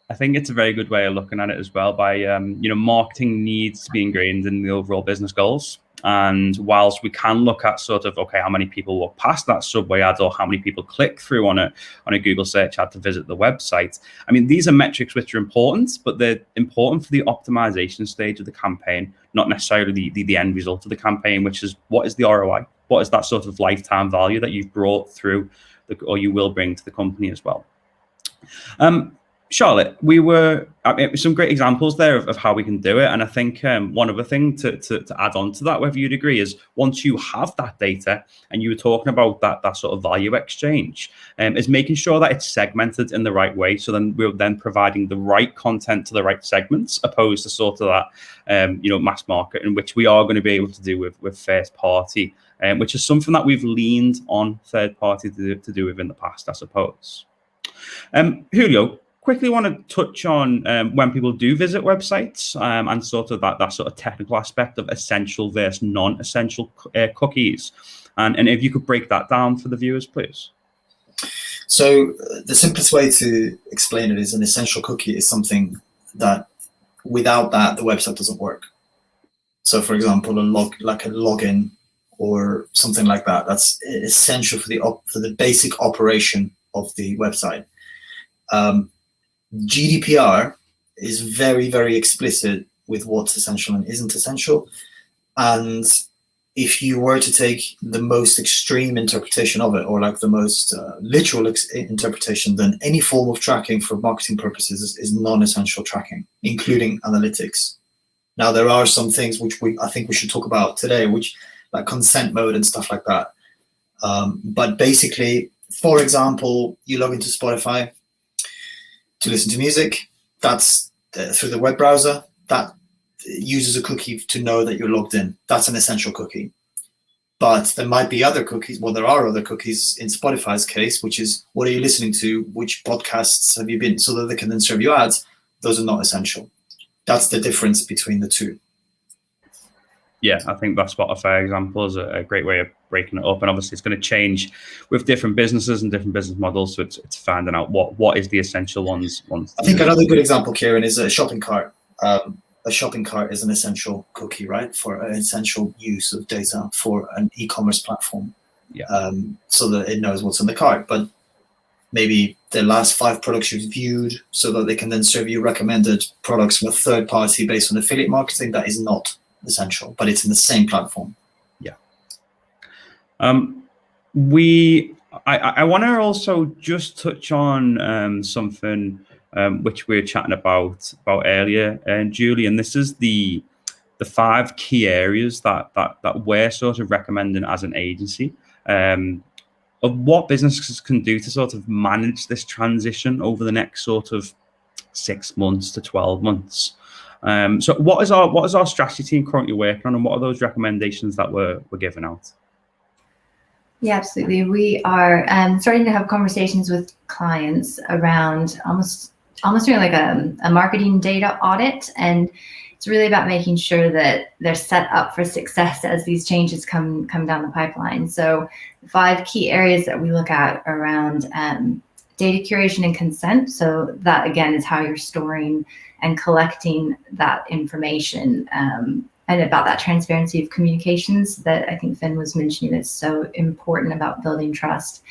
I think it's a very good way of looking at it as well. By marketing needs to be ingrained in the overall business goals. And whilst we can look at sort of, okay, how many people walk past that subway ad or how many people click through on a Google search ad to visit the website. I mean, these are metrics which are important, but they're important for the optimization stage of the campaign, not necessarily the end result of the campaign, which is what is the ROI? What is that sort of lifetime value that you've brought through or you will bring to the company as well? Charlotte, some great examples there of how we can do it. And I think one other thing to add on to that, whether you'd agree, is once you have that data and you were talking about that sort of value exchange, is making sure that it's segmented in the right way. So then we're then providing the right content to the right segments, opposed to sort of that, mass market, in which we are going to be able to do with first party, which is something that we've leaned on third party to do with in the past, I suppose. Julio, quickly want to touch on when people do visit websites and sort of that sort of technical aspect of essential versus non-essential cookies. And if you could break that down for the viewers, please. So the simplest way to explain it is an essential cookie is something that without that, the website doesn't work. So for example, a login or something like that, that's essential for the basic operation of the website. GDPR is very, very explicit with what's essential and isn't essential. And if you were to take the most extreme interpretation of it, or like the most literal interpretation, then any form of tracking for marketing purposes is non-essential tracking, including analytics. Now, there are some things which I think we should talk about today, which like consent mode and stuff like that. But basically, for example, you log into Spotify to listen to music. That's through the web browser. That uses a cookie to know that you're logged in. That's an essential cookie. But there might be other cookies. Well, there are other cookies in Spotify's case, which is what are you listening to? Which podcasts have you been, so that they can then serve you ads. Those are not essential. That's the difference between the two. Yeah, I think that Spotify example is a great way of breaking it up. And obviously it's going to change with different businesses and different business models. So it's finding out what is the essential ones. I think another good example, Kieran, is a shopping cart. A shopping cart is an essential cookie, right? For an essential use of data for an e-commerce platform. Yeah. So that it knows what's in the cart. But maybe the last 5 products you've viewed, so that they can then serve you recommended products from a third party based on affiliate marketing. That is not essential, but it's in the same platform. Yeah. I want to also just touch on something which we were chatting about earlier, and Julie, and this is the 5 key areas that we're sort of recommending as an agency of what businesses can do to sort of manage this transition over the next sort of 6 months to 12 months. So what is our strategy team currently working on, and what are those recommendations that we're giving out? Yeah, absolutely. We are starting to have conversations with clients around almost doing like a marketing data audit, and it's really about making sure that they're set up for success as these changes come down the pipeline. So the 5 key areas that we look at around data curation and consent. So that again is how you're storing and collecting that information, and about that transparency of communications that I think Finn was mentioning that's so important about building trust.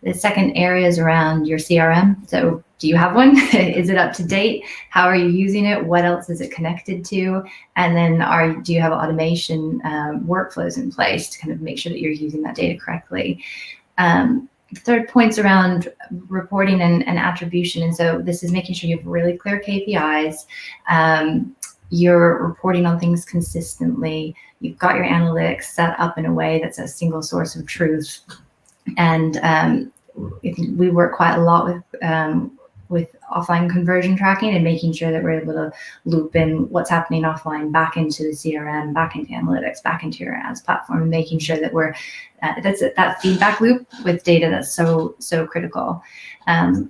The second area is around your CRM. So do you have one? Is it up to date? How are you using it? What else is it connected to? And then do you have automation workflows in place to kind of make sure that you're using that data correctly? Third point's around reporting and attribution. And so this is making sure you have really clear KPIs. You're reporting on things consistently. You've got your analytics set up in a way that's a single source of truth. And we work quite a lot with offline conversion tracking and making sure that we're able to loop in what's happening offline back into the CRM, back into analytics, back into your ads platform, and making sure that we're that feedback loop with data that's so critical.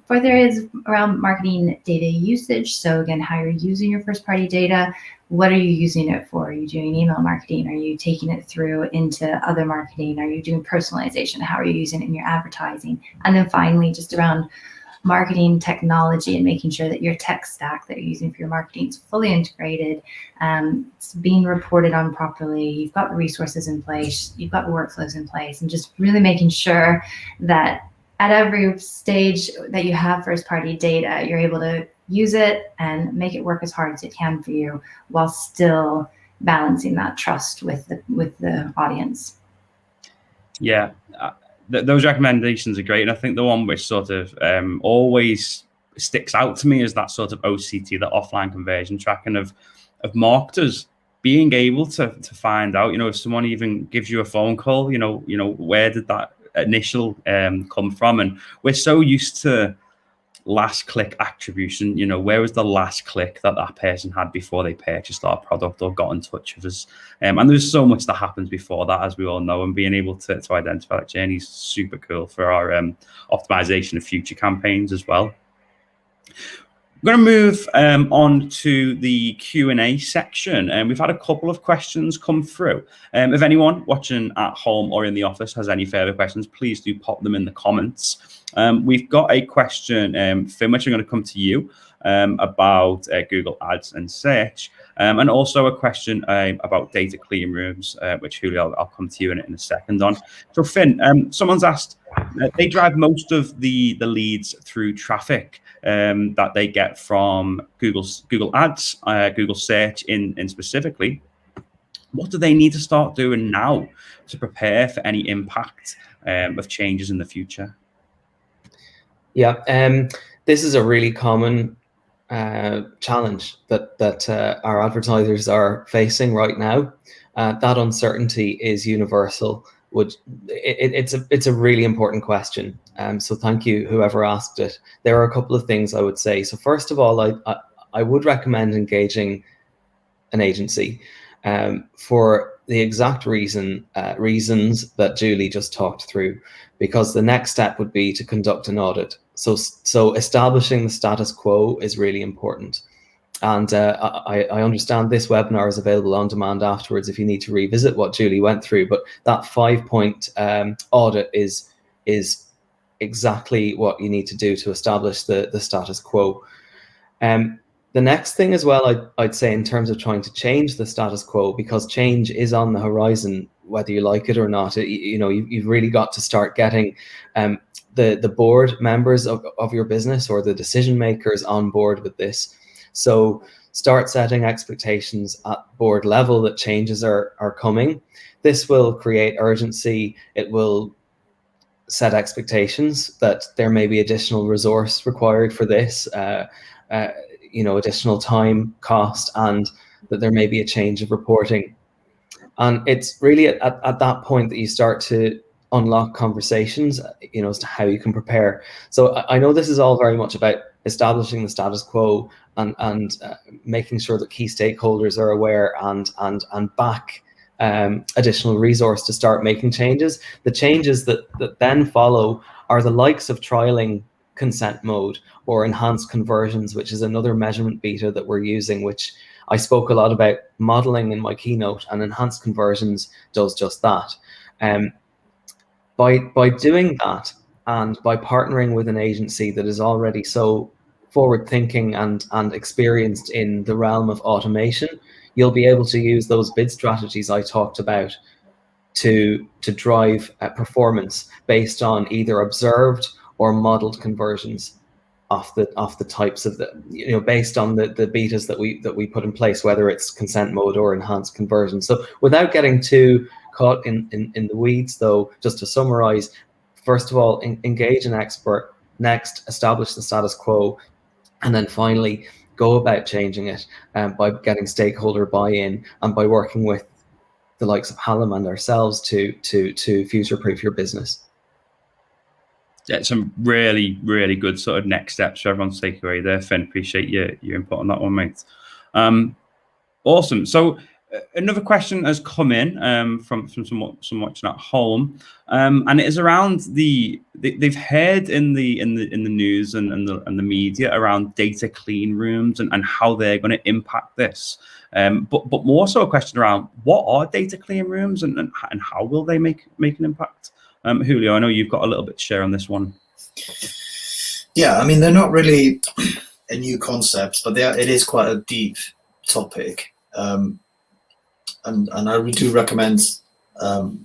Further is around marketing data usage. So again, how you're using your first party data. What are you using it for? Are you doing email marketing? Are you taking it through into other marketing? Are you doing personalization? How are you using it in your advertising? And then finally, just around marketing technology and making sure that your tech stack that you're using for your marketing is fully integrated, it's being reported on properly, you've got the resources in place, you've got the workflows in place, and just really making sure that at every stage that you have first party data, you're able to use it and make it work as hard as it can for you while still balancing that trust with the audience. Yeah. Those recommendations are great, and I think the one which sort of always sticks out to me is that sort of OCT, the offline conversion tracking of marketers being able to find out, if someone even gives you a phone call, where did that initial come from? And we're so used to last click attribution, where was the last click that person had before they purchased our product or got in touch with us, and there's so much that happens before that, as we all know, and being able to identify that journey is super cool for our optimization of future campaigns as well. We're going to move on to the Q&A section, and we've had a couple of questions come through. If anyone watching at home or in the office has any further questions, please do pop them in the comments. We've got a question, Finn, which I'm going to come to you about Google Ads and search, and also a question about data clean rooms, which Julio, I'll come to you in a second on. So Finn, someone's asked, they drive most of the leads through traffic. that they get from Google Ads, Google Search in specifically. What do they need to start doing now to prepare for any impact of changes in the future? Yeah, this is a really common challenge that our advertisers are facing right now. That uncertainty is universal. It's a really important question. So thank you, whoever asked it. There are a couple of things I would say. So first of all, I would recommend engaging an agency for the exact reasons that Julie just talked through, because the next step would be to conduct an audit. So establishing the status quo is really important. And I understand this webinar is available on demand afterwards if you need to revisit what Julie went through, but that 5-point audit is exactly what you need to do to establish the status quo. The next thing as well, I'd say in terms of trying to change the status quo, because change is on the horizon, whether you like it or not, you've really got to start getting the board members of your business or the decision makers on board with this. So start setting expectations at board level that changes are coming. This will create urgency. It will set expectations that there may be additional resource required for this, additional time, cost, and that there may be a change of reporting. And it's really at that point that you start to unlock conversations, as to how you can prepare. So I know this is all very much about establishing the status quo and making sure that key stakeholders are aware and back additional resource to start making changes. The changes that then follow are the likes of trialing consent mode or enhanced conversions, which is another measurement beta that we're using, which I spoke a lot about modeling in my keynote, and enhanced conversions does just that. By doing that, and by partnering with an agency that is already so forward thinking and experienced in the realm of automation, you'll be able to use those bid strategies I talked about to drive performance based on either observed or modeled conversions off the types of based on the betas that we put in place, whether it's consent mode or enhanced conversion. So without getting too caught in the weeds, though, just to summarize, first of all, engage an expert. Next, establish the status quo, and then finally go about changing it by getting stakeholder buy-in and by working with the likes of Hallam and ourselves to future-proof your business. Yeah, some really, really good sort of next steps for everyone to take away there, Finn. Appreciate your input on that one, mate. Awesome. So another question has come in from someone watching at home, and it is around they've heard in the news and the media around data clean rooms and how they're going to impact this. But more so a question around what are data clean rooms and how will they make an impact? Julio, I know you've got a little bit to share on this one. Yeah, I mean, they're not really a new concept, but it is quite a deep topic. And I do recommend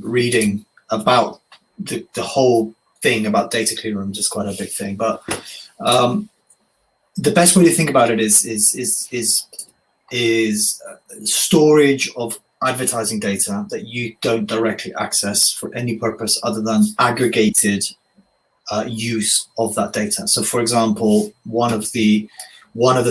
reading about the whole thing about data clean rooms. Is quite a big thing. But the best way to think about it is storage of advertising data that you don't directly access for any purpose other than aggregated use of that data. So, for example, one of the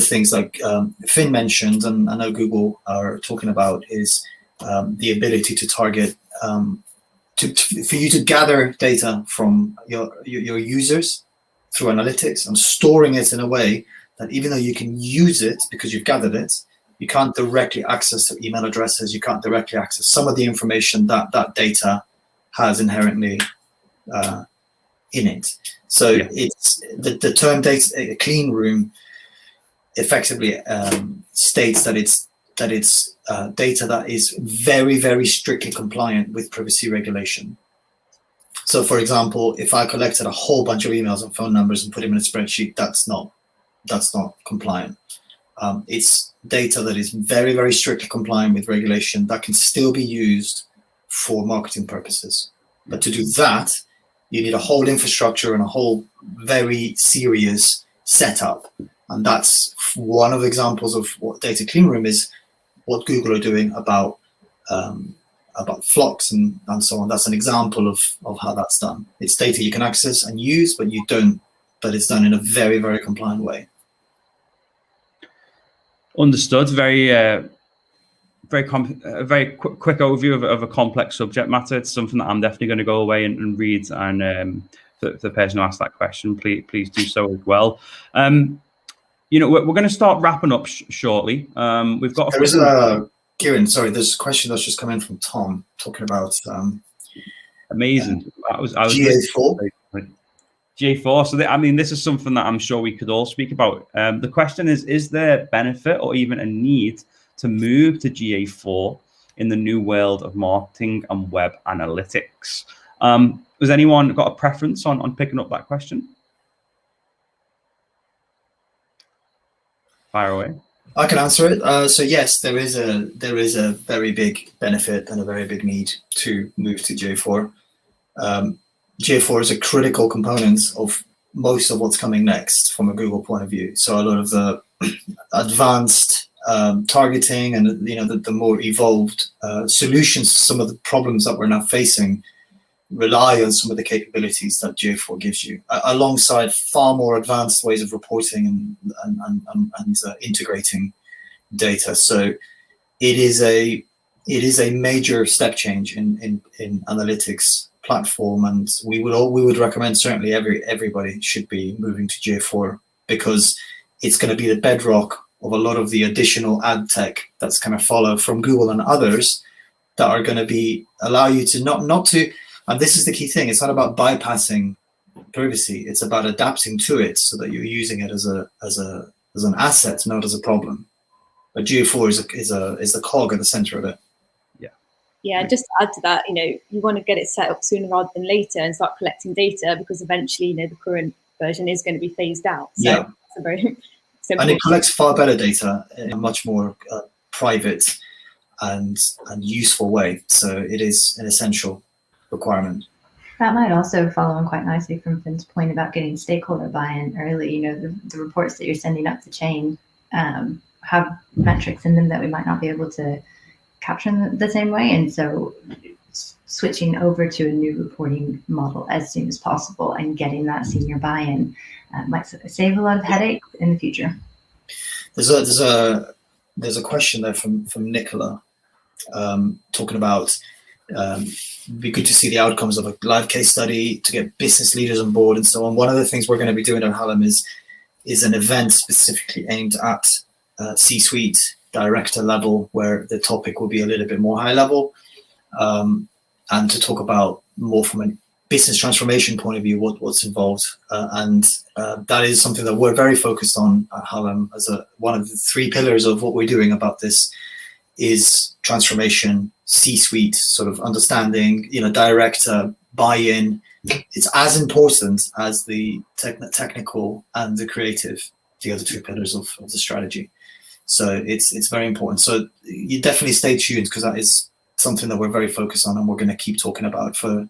things like Finn mentioned, and I know Google are talking about, is the ability to target, for you to gather data from your users through analytics and storing it in a way that even though you can use it because you've gathered it, you can't directly access their email addresses. You can't directly access some of the information that data has inherently in it. So yeah. It's the term data clean room effectively states that it's data that is very, very strictly compliant with privacy regulation. So, for example, if I collected a whole bunch of emails and phone numbers and put them in a spreadsheet, that's not compliant. It's data that is very, very strictly compliant with regulation that can still be used for marketing purposes. But to do that, you need a whole infrastructure and a whole very serious set up. And that's one of the examples of what Data Clean Room is, what Google are doing about flocks and so on. That's an example of how that's done. It's data you can access and use, but you don't. But it's done in a very, very compliant way. Understood. Very quick overview of a complex subject matter. It's something that I'm definitely going to go away and read. And the person who asked that question, please do so as well. We're going to start wrapping up shortly. We've got. There is Kieran. Sorry, there's a question that's just come in from Tom talking about. Amazing. I was GA4. GA4. So this is something that I'm sure we could all speak about. The question is there benefit or even a need to move to GA4 in the new world of marketing and web analytics? Has anyone got a preference on picking up that question? Fire away. I can answer it. So yes, there is a very big benefit and a very big need to move to GA4. GA4 is a critical component of most of what's coming next from a Google point of view. So a lot of the advanced targeting and the more evolved solutions to some of the problems that we're now facing rely on some of the capabilities that GA4 gives you, alongside far more advanced ways of reporting and integrating data. So it is a major step change in analytics platform, and we would recommend certainly everybody should be moving to GA4, because it's going to be the bedrock of a lot of the additional ad tech that's going to follow from Google and others that are going to allow you to not to. And this is the key thing. It's not about bypassing privacy. It's about adapting to it so that you're using it as an asset, not as a problem. But GA4 is the cog at the center of it. Yeah, just to add to that, you want to get it set up sooner rather than later and start collecting data, because eventually, the current version is going to be phased out. So yeah, it's a very simple. And it collects far better data in a much more private and useful way. So it is an essential requirement. That might also follow on quite nicely from Finn's point about getting stakeholder buy-in early. The reports that you're sending up the chain have metrics in them that we might not be able to capture in the same way. And so switching over to a new reporting model as soon as possible and getting that senior buy-in might save a lot of headache in the future. There's a question there from Nicola talking about it'd be good to see the outcomes of a live case study to get business leaders on board and so on. One of the things we're going to be doing at Hallam is an event specifically aimed at C-suite director level, where the topic will be a little bit more high level, and to talk about more from a business transformation point of view what's involved, and that is something that we're very focused on at Hallam as one of the three pillars of what we're doing about this is transformation, C-suite sort of understanding, director buy-in. It's as important as the technical and the creative, the other two pillars of the strategy. So it's very important. So you definitely stay tuned, because that is something that we're very focused on, and we're going to keep talking about for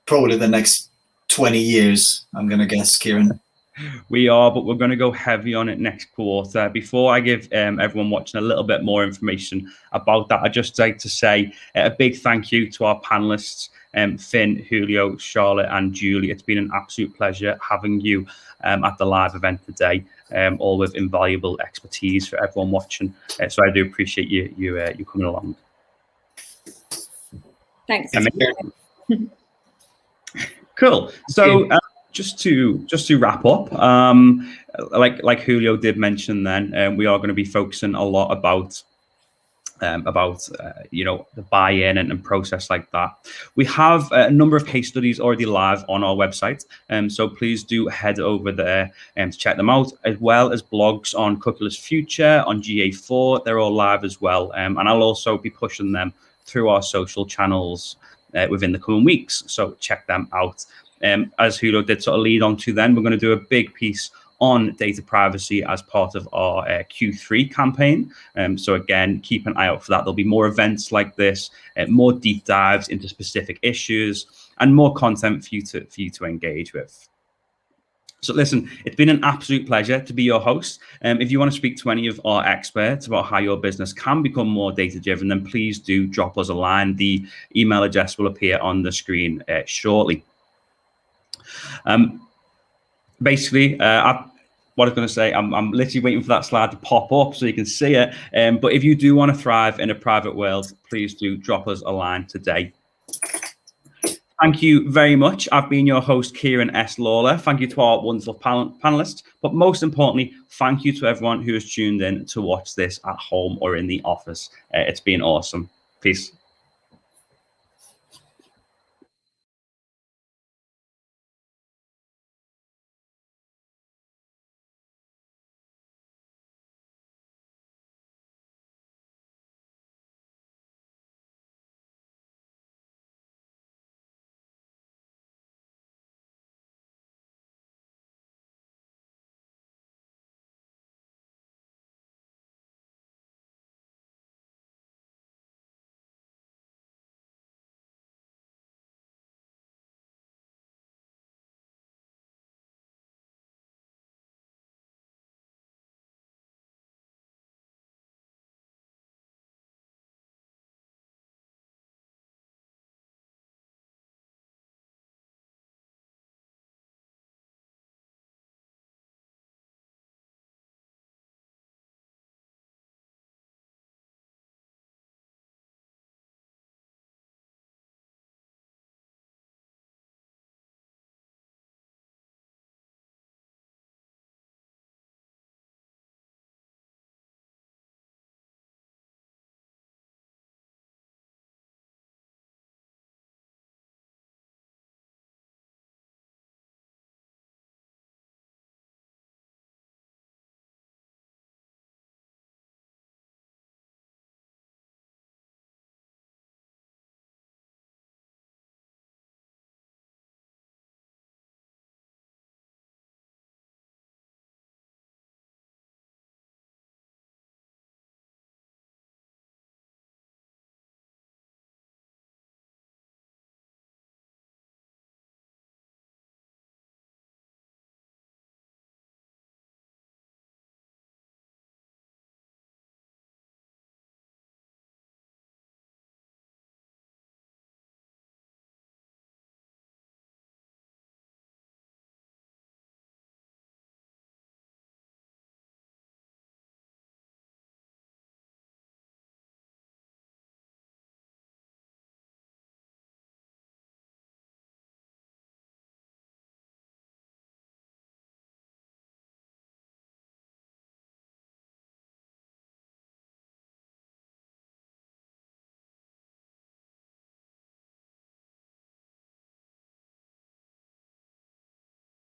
probably the next 20 years, I'm going to guess, Kieran. We are, but we're going to go heavy on it next quarter. Before I give everyone watching a little bit more information about that, I'd just like to say a big thank you to our panelists, Finn, Julio, Charlotte, and Julie. It's been an absolute pleasure having you at the live event today, all with invaluable expertise for everyone watching. So I do appreciate you coming along. Thanks. Cool. So just to wrap up, like Julio did mention, then we are going to be focusing a lot about the buy-in and process like that. We have a number of case studies already live on our website, so please do head over there to check them out, as well as blogs on Cookieless Future, on GA4. They're all live as well, and I'll also be pushing them through our social channels within the coming weeks, so check them out. As Julio did sort of lead on to, then we're going to do a big piece on data privacy as part of our Q3 campaign. So again, keep an eye out for that. There'll be more events like this, more deep dives into specific issues, and more content for you to engage with. So listen, it's been an absolute pleasure to be your host. If you want to speak to any of our experts about how your business can become more data-driven, then please do drop us a line. The email address will appear on the screen shortly. Basically, what I was going to say, I'm literally waiting for that slide to pop up so you can see it. But if you do want to thrive in a private world, please do drop us a line today. Thank you very much. I've been your host, Kieran S. Lawler. Thank you to our wonderful panelists. But most importantly, thank you to everyone who has tuned in to watch this at home or in the office. It's been awesome. Peace.